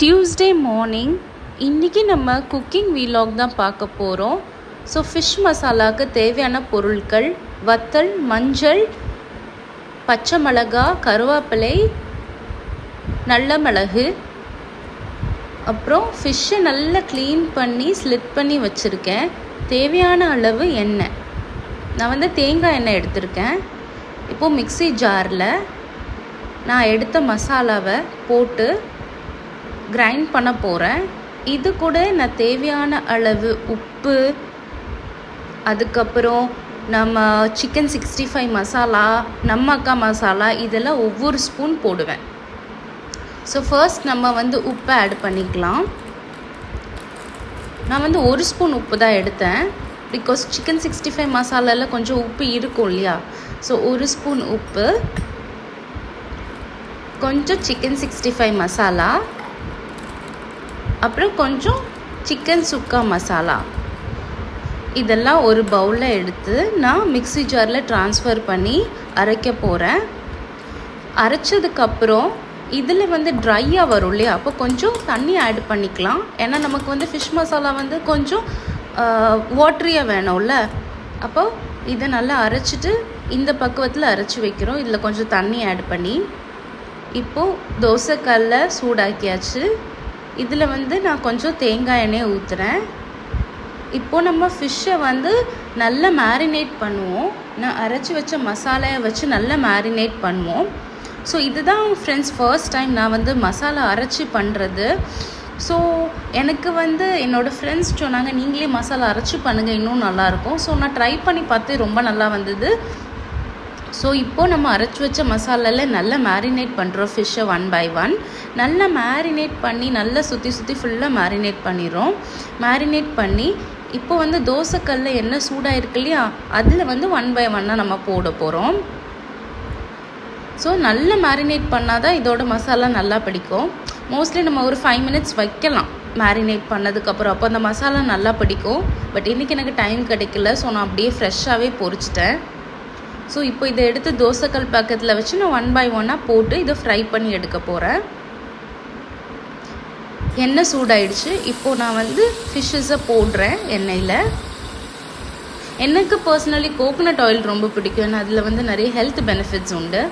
Tuesday morning இன்றைக்கி நம்ம cooking vlog தான் பார்க்க போகிறோம். ஸோ ஃபிஷ் மசாலாவுக்கு தேவையான பொருட்கள் வத்தல், மஞ்சள், பச்சை மிளகா, கருவேப்பிலை, நல்ல மிளகு, அப்புறம் ஃபிஷ்ஷை நல்லா க்ளீன் பண்ணி ஸ்லிட் பண்ணி வச்சுருக்கேன். தேவையான அளவு எண்ணெய், நான் தேங்காய் எண்ணெய் எடுத்திருக்கேன். இப்போது மிக்ஸி ஜாரில் நான் எடுத்த மசாலாவை போட்டு கிரைண்ட் பண்ண போகிறேன். இது கூட நான் தேவையான அளவு உப்பு, அதுக்கப்புறம் நம்ம சிக்கன் 65 மசாலா, நம்ம அக்கா மசாலா, இதெல்லாம் ஒவ்வொரு ஸ்பூன் போடுவேன். ஸோ ஃபர்ஸ்ட் நம்ம உப்பை ஆட் பண்ணிக்கலாம். நான் 1 ஸ்பூன் உப்பு தான் எடுத்தேன். பிகாஸ் சிக்கன் 65 மசாலாவில் கொஞ்சம் உப்பு இருக்கும் இல்லையா. ஸோ 1 ஸ்பூன் உப்பு, கொஞ்சம் சிக்கன் 65 மசாலா, அப்புறம் கொஞ்சம் சிக்கன் சுக்கா மசாலா, இதெல்லாம் ஒரு பவுலில் எடுத்து நான் மிக்ஸி ஜாரில் ட்ரான்ஸ்ஃபர் பண்ணி அரைக்க போகிறேன். அரைச்சதுக்கப்புறம் இதில் ட்ரையாக வரும் இல்லையா, அப்போ கொஞ்சம் தண்ணி ஆட் பண்ணிக்கலாம். ஏன்னா நமக்கு ஃபிஷ் மசாலா கொஞ்சம் வாட்டரியாக வேணும்ல. அப்போ இதை நல்லா அரைச்சிட்டு இந்த பக்குவத்தில் அரைச்சி வைக்கிறோம். இதில் கொஞ்சம் தண்ணி ஆட் பண்ணி இப்போது தோசைக்கல்லை சூடாக்கியாச்சு. இதில் நான் கொஞ்சம் தேங்காய் எண்ணெய் ஊற்றுறேன். இப்போது நம்ம ஃபிஷ்ஷை நல்லா மேரினேட் பண்ணுவோம். நான் அரைச்சி வச்ச மசாலாவை வச்சு நல்லா மேரினேட் பண்ணுவோம். ஸோ இதுதான் ஃப்ரெண்ட்ஸ் ஃபர்ஸ்ட் டைம் நான் மசாலா அரைச்சி பண்ணுறது. ஸோ எனக்கு என்னோடய ஃப்ரெண்ட்ஸ் சொன்னாங்க, நீங்களே மசாலா அரைச்சி பண்ணுங்கள், இன்னும் நல்லாயிருக்கும். ஸோ நான் ட்ரை பண்ணி பார்த்து ரொம்ப நல்லா வந்தது. ஸோ இப்போது நம்ம அரைச்சி வச்ச மசாலாவில் நல்லா மேரினேட் பண்ணுறோம். ஃபிஷ்ஷை 1 by 1 நல்லா மேரினேட் பண்ணி நல்லா சுற்றி ஃபுல்லாக மேரினேட் பண்ணிடுறோம். மேரினேட் பண்ணி இப்போது தோசைக்கல்ல எண்ணெய் சூடாக இருக்கு இல்லையா, அதில் 1 by 1 நம்ம போட போகிறோம். ஸோ நல்லா மேரினேட் பண்ணால் தான் இதோட மசாலா நல்லா பிடிக்கும். மோஸ்ட்லி நம்ம ஒரு 5 minutes வைக்கலாம் மேரினேட் பண்ணதுக்கப்புறம், அப்போ அந்த மசாலா நல்லா பிடிக்கும். பட் இன்றைக்கி எனக்கு டைம் கிடைக்கல. ஸோ நான் அப்படியே ஃப்ரெஷ்ஷாகவே பொரிச்சிட்டேன். ஸோ இப்போ இதை எடுத்து தோசைக்கல் பக்கத்தில் வச்சு நான் 1 by 1 போட்டு இதை ஃப்ரை பண்ணி எடுக்க போகிறேன். எண்ணெய் சூடாயிடுச்சு. இப்போது நான் ஃபிஷ்ஷஸை போடுறேன் எண்ணெயில். எனக்கு பர்சனலி கோகோனட் ஆயில் ரொம்ப பிடிக்கும். ஏன்னா அதில் நிறைய ஹெல்த் பெனிஃபிட்ஸ் உண்டு.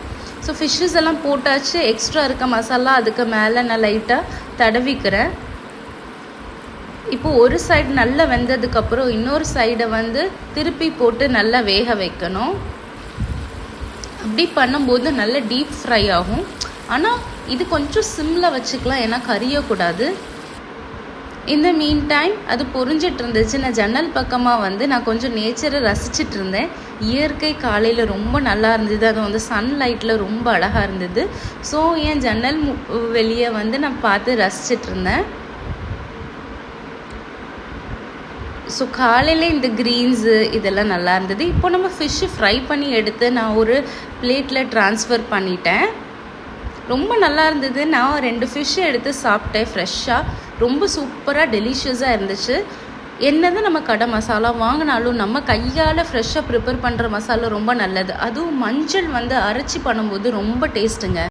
ஸோ ஃபிஷ்ஷஸ் எல்லாம் போட்டாச்சு. எக்ஸ்ட்ரா இருக்க மசாலா அதுக்கு மேலே நான் லைட்டாக தடவிக்கிறேன். இப்போது ஒரு சைடு நல்லா வெந்ததுக்கப்புறம் இன்னொரு சைடை திருப்பி போட்டு நல்லா வேக வைக்கணும். அப்படி பண்ணும்போது நல்ல டீப் ஃப்ரை ஆகும். ஆனால் இது கொஞ்சம் சிம்மில் வச்சுக்கலாம், ஏன்னா கரியக்கூடாது. இந்த மீன் டைம் அது பொரிஞ்சிட்டு இருந்துச்சு. நான் ஜன்னல் பக்கமாக நான் கொஞ்சம் நேச்சரை ரசிச்சிட்டு இருந்தேன். இயற்கை காலையில் ரொம்ப நல்லா இருந்தது. அது சன்லைட்டில் ரொம்ப அழகாக இருந்தது. ஸோ என் ஜன்னல் வெளியே நான் பார்த்து ரசிச்சிட்டு இருந்தேன். ஸோ காலையில் இந்த க்ரீன்ஸு இதெல்லாம் நல்லா இருந்தது. இப்போ நம்ம ஃபிஷ்ஷு ஃப்ரை பண்ணி எடுத்து நான் ஒரு பிளேட்டில் ட்ரான்ஸ்ஃபர் பண்ணிட்டேன். ரொம்ப நல்லா இருந்தது. நான் 2 ஃபிஷ்ஷை எடுத்து சாப்பிட்டேன் ஃப்ரெஷ்ஷாக. ரொம்ப சூப்பராக டெலிஷியஸாக இருந்துச்சு. என்னதான் நம்ம கடை மசாலா வாங்கினாலும் நம்ம கையால் ஃப்ரெஷ்ஷாக ப்ரிப்பேர் பண்ணுற மசாலா ரொம்ப நல்லது. அதுவும் மஞ்சள் அரைச்சி பண்ணும்போது ரொம்ப டேஸ்ட்டுங்க.